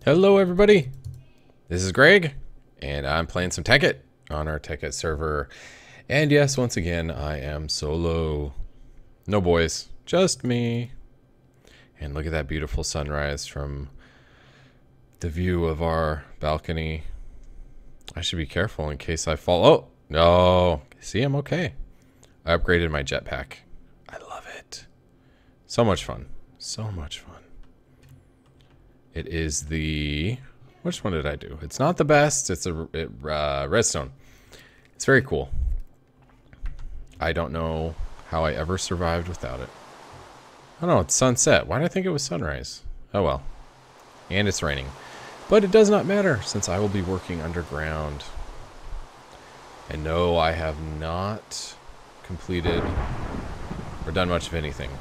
Hello everybody, this is Greg, and I'm playing some Tekkit on our Tekkit server. And yes, once again, I am solo. No boys, just me. And look at that beautiful sunrise from the view of our balcony. I should be careful in case I fall. Oh, no. See, I'm okay. I upgraded my jetpack. I love it. So much fun. So much fun. It is the... Which one did I do? It's not the best. It's a redstone. It's very cool. I don't know how I ever survived without it. I don't know. It's sunset. Why did I think it was sunrise? Oh well. And it's raining. But it does not matter since I will be working underground. And no, I have not completed or done much of anything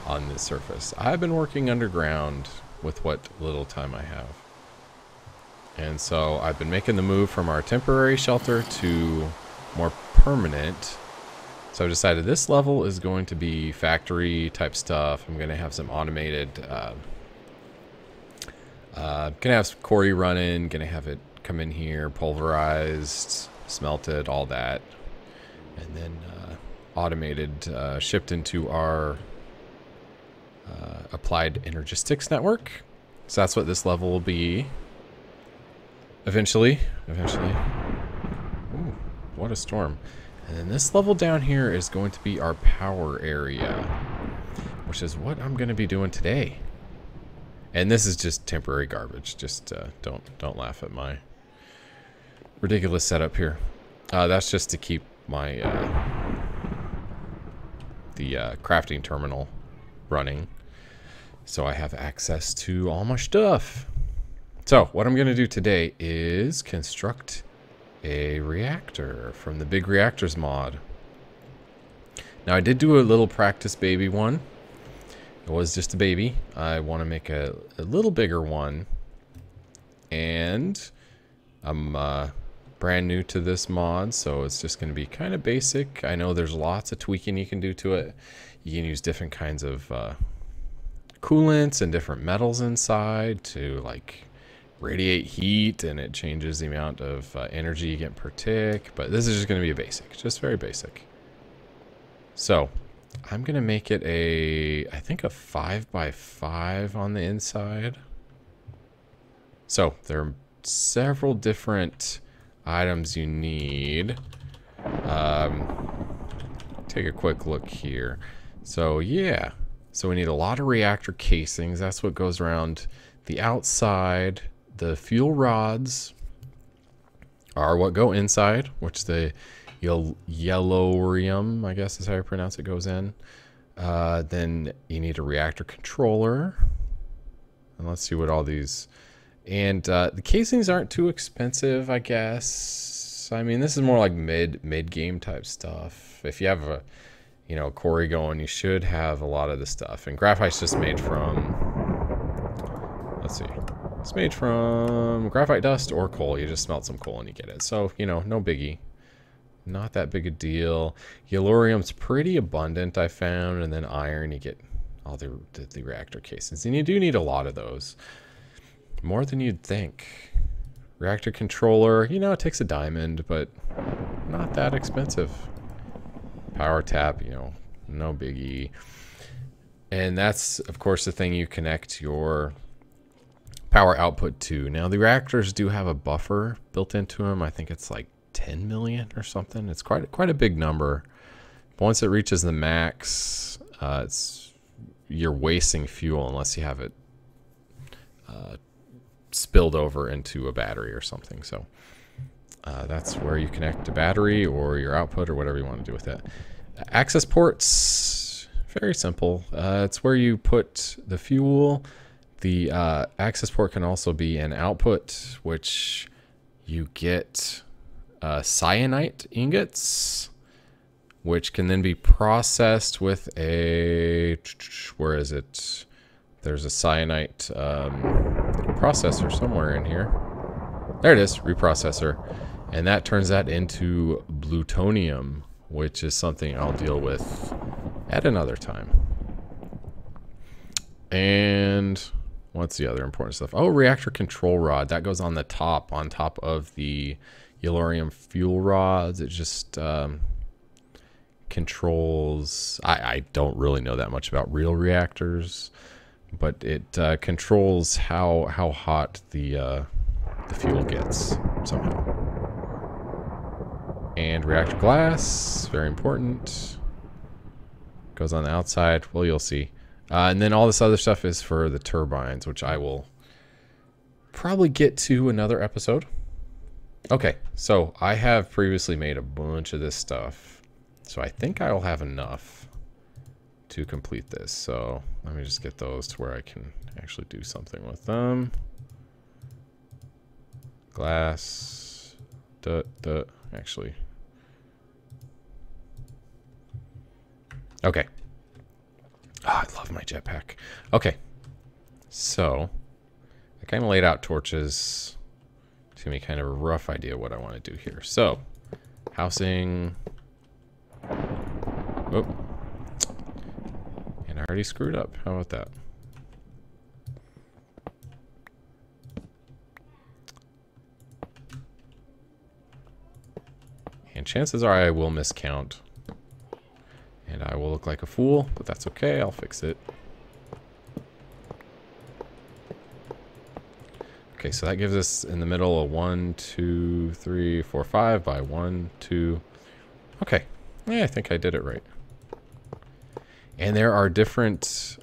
on this surface. I've been working underground with what little time I have. And so I've been making the move from our temporary shelter to more permanent. So I've decided this level is going to be factory type stuff. I'm going to have some automated, gonna have some quarry running, gonna have it come in here, pulverized, smelted, all that. And then automated, shipped into our applied energistics network. So that's what this level will be. Eventually. Ooh, what a storm. And then this level down here is going to be our power area, which is what I'm going to be doing today. And this is just temporary garbage. Just don't laugh at my ridiculous setup here. That's just to keep my the crafting terminal running, so I have access to all my stuff. So what I'm going to do today is construct a reactor from the Big Reactors mod. Now I did do a little practice baby one. It was just a baby. I want to make a little bigger one, and I'm brand new to this mod, so it's just going to be kind of basic. I know there's lots of tweaking you can do to it. You can use different kinds of coolants and different metals inside to like radiate heat, and it changes the amount of energy you get per tick. But this is just going to be a basic, just very basic. So I'm going to make it I think a 5x5 on the inside. So there are several different items you need. Take a quick look here. So yeah, so we need a lot of reactor casings. That's what goes around the outside. The fuel rods are what go inside, which the yellowrium, I guess is how you pronounce it, goes in. Then you need a reactor controller. And let's see what all these... And the casings aren't too expensive, I guess. I mean, this is more like mid-game type stuff. If you have a, quarry going, you should have a lot of the stuff. And graphite's just made from... Let's see. It's made from graphite dust or coal. You just smelt some coal and you get it. So, no biggie. Not that big a deal. Yellorium's pretty abundant, I found. And then iron, you get all the reactor casings. And you do need a lot of those. More than you'd think. Reactor controller, it takes a diamond, but not that expensive. Power tap, no biggie. And that's, of course, the thing you connect your power output to. Now, the reactors do have a buffer built into them. I think it's like 10 million or something. It's quite a big number. But once it reaches the max, you're wasting fuel unless you have it spilled over into a battery or something. So that's where you connect a battery or your output or whatever you want to do with it. Access ports, very simple. It's where you put the fuel. The access port can also be an output, which you get cyanite ingots, which can then be processed with a... Where is it? There's a cyanite processor somewhere in here. There it is, reprocessor. And that turns that into plutonium, which is something I'll deal with at another time. And What's the other important stuff? Oh, reactor control rod. That goes on the top, on top of the Yellorium fuel rods. It just controls... I don't really know that much about real reactors, but it controls how hot the fuel gets somehow. And reactor glass, very important. Goes on the outside. Well, you'll see. And then all this other stuff is for the turbines, which I will probably get to another episode. Okay, so I have previously made a bunch of this stuff. So I think I will have enough to complete this. So let me just get those to where I can actually do something with them. Glass. Actually. Okay. Oh, I love my jetpack. Okay. So, I kind of laid out torches to give me kind of a rough idea of what I want to do here. So, housing. Oh. And I already screwed up. How about that? And chances are I will miscount. And I will look like a fool, but that's okay. I'll fix it. Okay, so that gives us in the middle a 1, 2, 3, 4, 5 by 1, 2. Okay. Yeah, I think I did it right. And there are different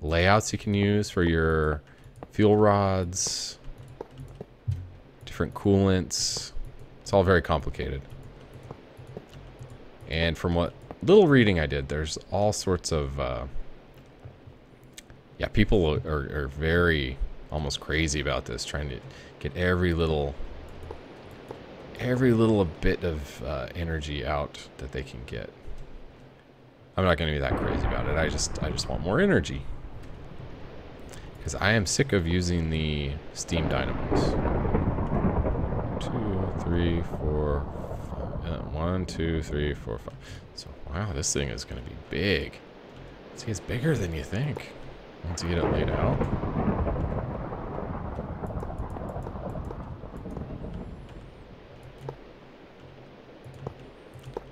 layouts you can use for your fuel rods, different coolants. It's all very complicated. And from what little reading I did, there's all sorts of yeah, people are very almost crazy about this, trying to get every little bit of energy out that they can get. I'm not going to be that crazy about it. I just want more energy, because I am sick of using the steam dynamos. 2, 3, 4, 1, 2, 3, 4, 5. So, wow, this thing is going to be big. See, it's bigger than you think once you get it laid out.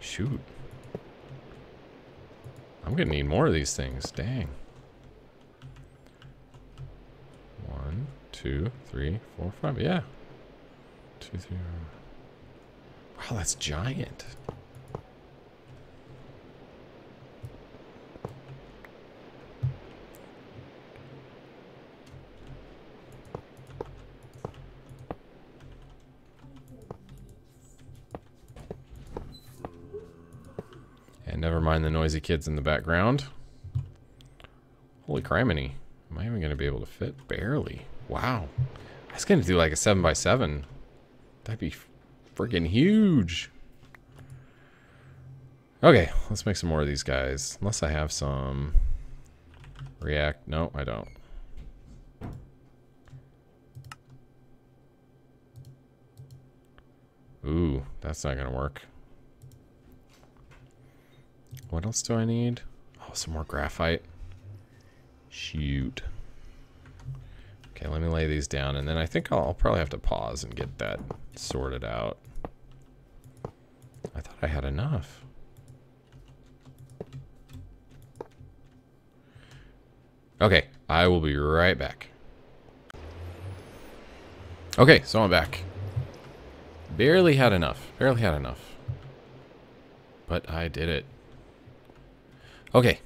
Shoot. I'm going to need more of these things. Dang. 1, 2, 3, 4, 5. Yeah. 2, 3. Wow, that's giant. And never mind the noisy kids in the background. Holy criminy. Am I even going to be able to fit? Barely. Wow. I was going to do like a 7x7. That'd be freaking huge. Okay, let's make some more of these guys. Unless I have some react. No, I don't. Ooh, that's not going to work. What else do I need? Oh, some more graphite. Shoot. Okay, let me lay these down, and then I think I'll probably have to pause and get that sorted out. I thought I had enough. Okay, I will be right back. Okay, so I'm back. Barely had enough. Barely had enough. But I did it. Okay,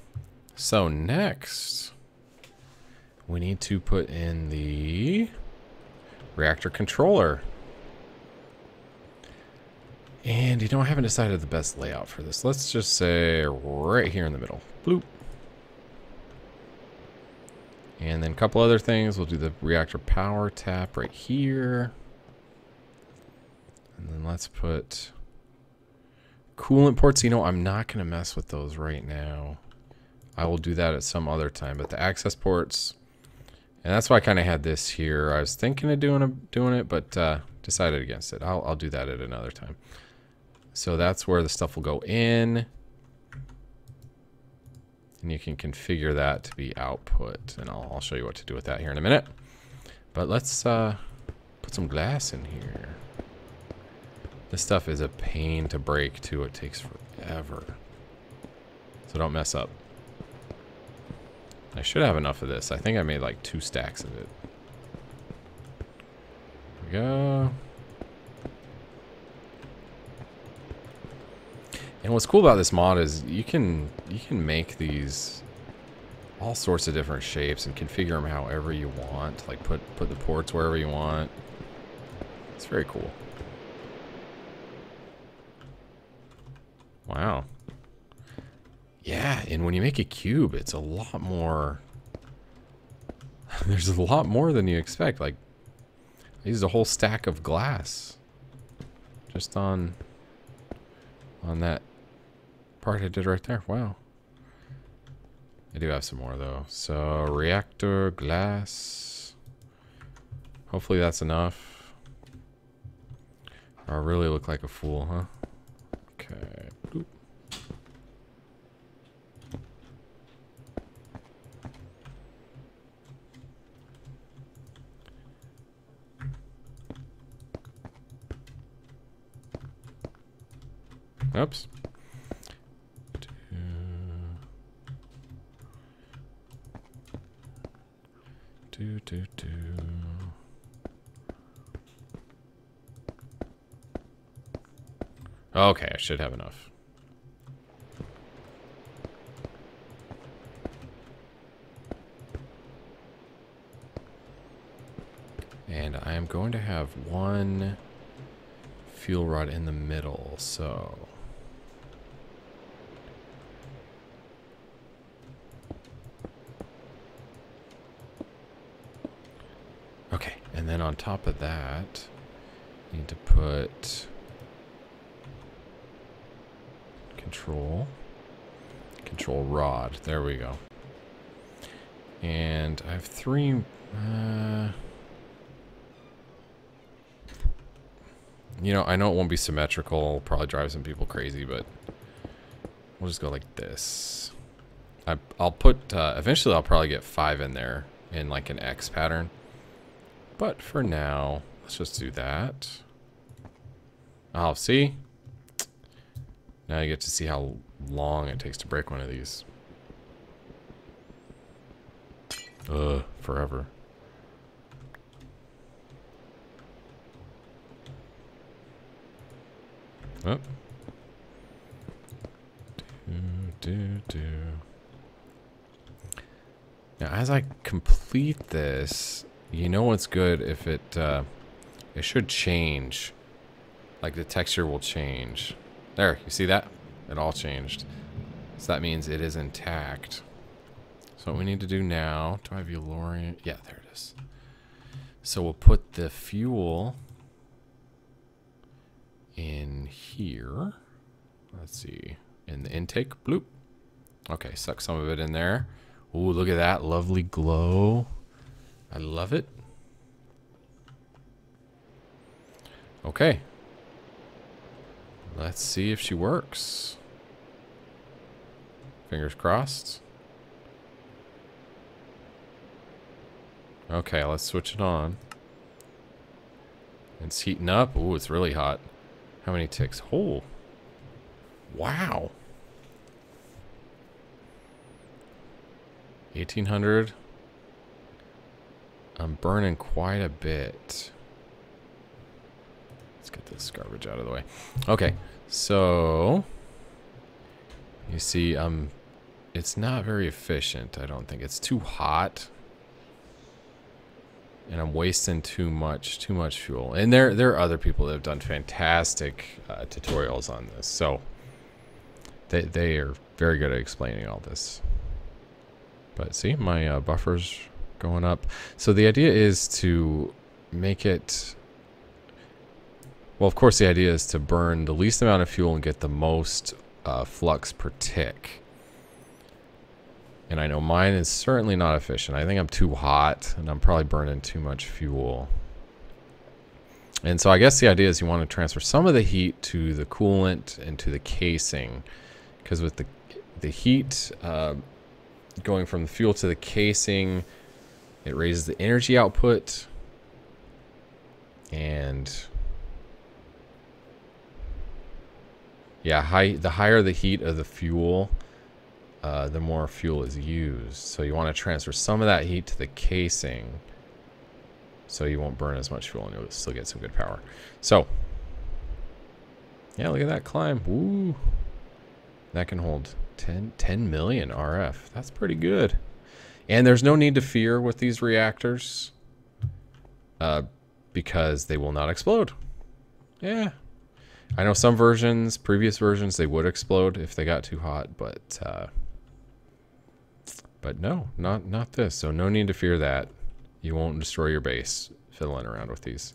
so next we need to put in the reactor controller. And I haven't decided the best layout for this. Let's just say right here in the middle. Bloop. And then a couple other things. We'll do the reactor power tap right here. And then let's put coolant ports. You know, I'm not going to mess with those right now. I will do that at some other time. But the access ports, and that's why I kind of had this here. I was thinking of doing it, but decided against it. I'll do that at another time. So that's where the stuff will go in. And you can configure that to be output. And I'll show you what to do with that here in a minute. But let's put some glass in here. This stuff is a pain to break too. It takes forever. So don't mess up. I should have enough of this. I think I made like 2 stacks of it. There we go. And what's cool about this mod is you can make these all sorts of different shapes and configure them however you want. Like put the ports wherever you want. It's very cool. Wow. Yeah, and when you make a cube, it's a lot more. There's a lot more than you expect. Like, I used a whole stack of glass just on that part I did right there. Wow. I do have some more though. So reactor glass. Hopefully that's enough. I really look like a fool, huh? Okay. Boop. Oops. Do. Okay, I should have enough. And I am going to have 1 fuel rod in the middle, so okay, and then on top of that, need to put control rod. There we go. And I have 3. You know, I know it won't be symmetrical. Probably drive some people crazy, but we'll just go like this. I'll put. Eventually, I'll probably get 5 in there in like an X pattern. But for now, let's just do that. Oh, see? Now you get to see how long it takes to break one of these. Ugh, forever. Oh. Do. Now, as I complete this, you know what's good if it should change. Like the texture will change. There, you see that? It all changed. So that means it is intact. So what we need to do now, do I have Eulorian? Yeah, there it is. So we'll put the fuel in here. Let's see. In the intake. Bloop. Okay, suck some of it in there. Ooh, look at that lovely glow. I love it. Okay. Let's see if she works. Fingers crossed. Okay, let's switch it on. It's heating up. Ooh, it's really hot. How many ticks? Oh. Wow. 1800. I'm burning quite a bit. Let's get this garbage out of the way. Okay, so you see, it's not very efficient. I don't think it's too hot, and I'm wasting too much fuel. And there are other people that have done fantastic tutorials on this, so they are very good at explaining all this. But see, my buffer's going up. So the idea is to make it. Well, of course, the idea is to burn the least amount of fuel and get the most flux per tick. And I know mine is certainly not efficient. I think I'm too hot, and I'm probably burning too much fuel. And so I guess the idea is you want to transfer some of the heat to the coolant and to the casing. Because with the heat, going from the fuel to the casing, it raises the energy output. And yeah, the higher the heat of the fuel, the more fuel is used. So you want to transfer some of that heat to the casing, so you won't burn as much fuel and you'll still get some good power. So yeah, look at that climb. Woo! That can hold 10 million RF. That's pretty good. And there's no need to fear with these reactors, because they will not explode. Yeah. I know some versions, previous versions, they would explode if they got too hot, but no, not this. So no need to fear that. You won't destroy your base fiddling around with these.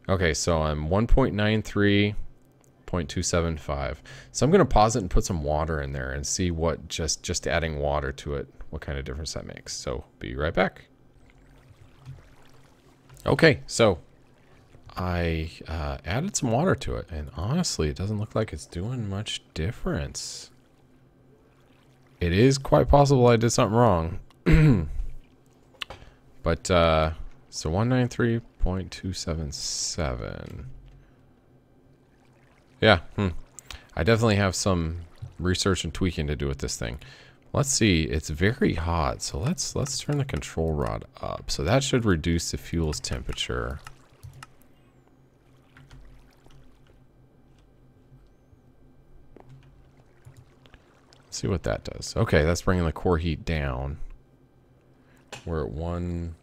Okay, so I'm 1.93.275. So I'm going to pause it and put some water in there and see what just adding water to it, what kind of difference that makes. So be right back. Okay, so I added some water to it, and honestly, it doesn't look like it's doing much difference. It is quite possible I did something wrong. But, so 193.277. Yeah, I definitely have some research and tweaking to do with this thing. Let's see, it's very hot, so let's turn the control rod up. So that should reduce the fuel's temperature. Let's see what that does. Okay, that's bringing the core heat down. We're at 1.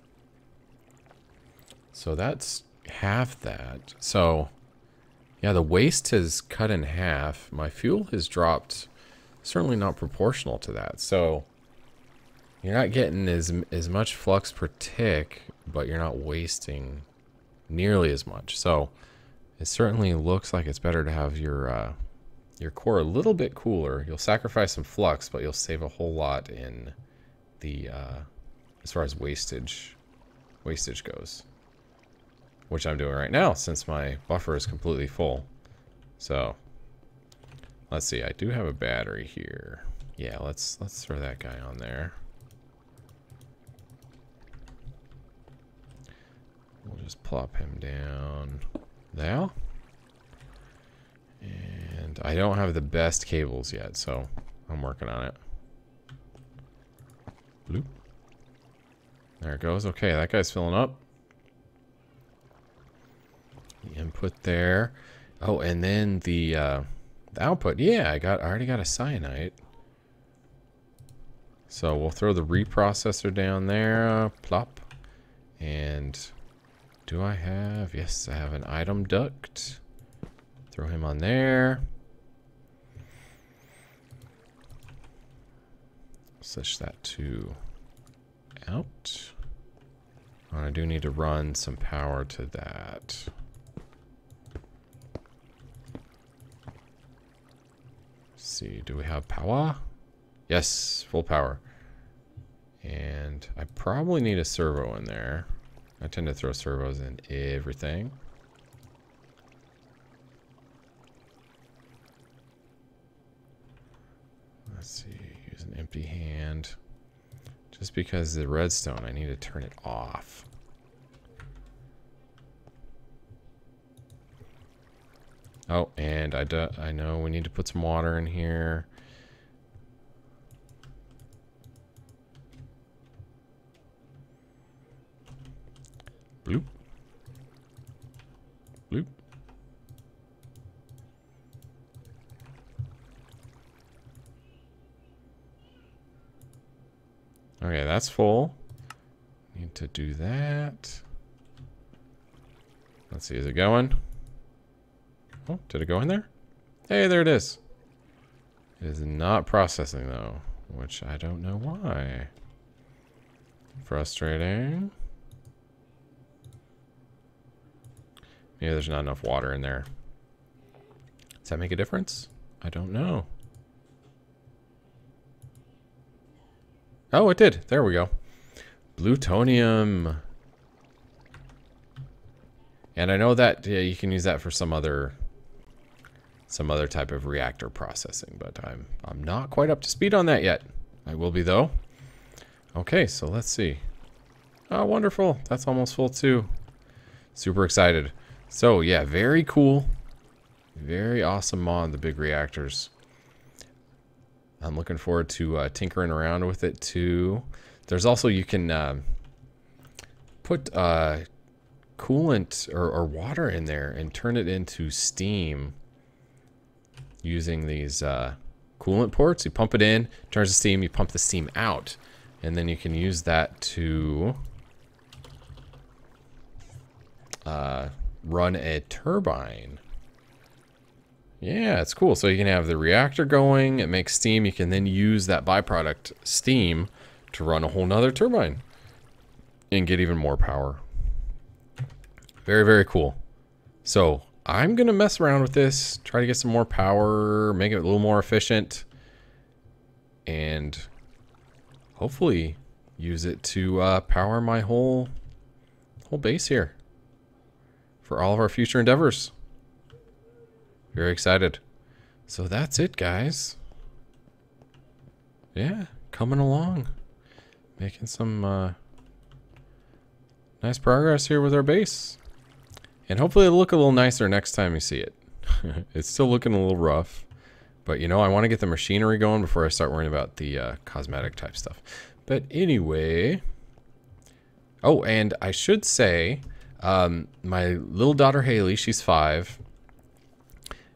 So that's half that. So yeah, the waste has cut in half. My fuel has dropped, certainly not proportional to that. So you're not getting as much flux per tick, but you're not wasting nearly as much. So it certainly looks like it's better to have your core a little bit cooler. You'll sacrifice some flux, but you'll save a whole lot in the as far as wastage goes, which I'm doing right now since my buffer is completely full. So let's see, I do have a battery here. Yeah, let's throw that guy on there. We'll just plop him down there. And I don't have the best cables yet, so I'm working on it. Bloop. There it goes. Okay, that guy's filling up. The input there. Oh, and then the output. Yeah, I already got a cyanide. So we'll throw the reprocessor down there. Plop. And do I have? Yes, I have an item duct. Throw him on there. Switch that to out. I do need to run some power to that. Let's see, do we have power? Yes, full power. And I probably need a servo in there. I tend to throw servos in everything. Let's see, use an empty hand. Just because the redstone, I need to turn it off. Oh, and I know we need to put some water in here. Bloop. Bloop. Okay, that's full. Need to do that. Let's see, is it going? Oh, did it go in there? Hey, there it is. It is not processing though, which I don't know why. Frustrating. Maybe there's not enough water in there. Does that make a difference? I don't know. Oh, it did. There we go. Plutonium. And I know that you can use that for some other type of reactor processing, but I'm not quite up to speed on that yet. I will be though. Okay, so let's see. Oh, wonderful. That's almost full too. Super excited. So yeah, very cool. Very awesome mod, the Big Reactors. I'm looking forward to tinkering around with it too. There's also, you can put coolant or water in there and turn it into steam using these coolant ports. You pump it in, turns to steam, you pump the steam out, and then you can use that to run a turbine. Yeah, it's cool. So you can have the reactor going, it makes steam, you can then use that byproduct steam to run a whole nother turbine and get even more power. Very, very cool. So I'm gonna mess around with this, try to get some more power, make it a little more efficient, and hopefully use it to power my whole base here for all of our future endeavors. Very excited. So that's it, guys. Yeah, coming along. Making some nice progress here with our base. And hopefully it'll look a little nicer next time you see it. It's still looking a little rough. But, you know, I want to get the machinery going before I start worrying about the cosmetic type stuff. But anyway... Oh, and I should say, my little daughter Haley, she's 5.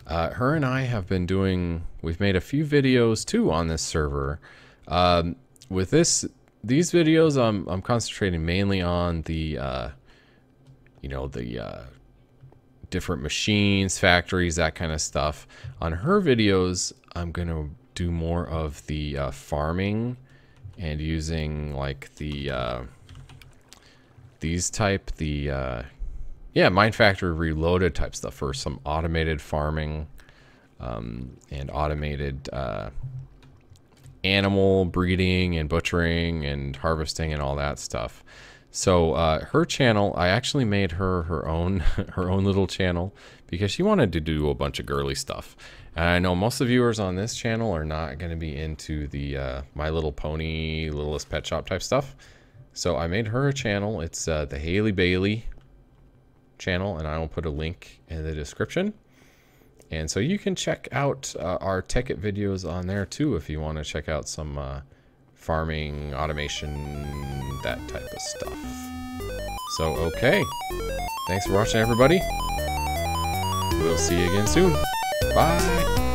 Her and I have been doing... We've made a few videos, too, on this server. With these videos, I'm concentrating mainly on the, you know, the different machines, factories, that kind of stuff. On her videos, I'm going to do more of the farming and using, like, the, these type, the, yeah, Mine Factory Reloaded type stuff for some automated farming and automated animal breeding and butchering and harvesting and all that stuff. So her channel, I actually made her own little channel because she wanted to do a bunch of girly stuff. And I know most of the viewers on this channel are not going to be into the My Little Pony, Littlest Pet Shop type stuff. So I made her a channel. It's the Haley Bailey channel, and I will put a link in the description. And so you can check out our Tekkit videos on there too if you want to check out some farming, automation, that type of stuff. So, okay. Thanks for watching, everybody. We'll see you again soon. Bye.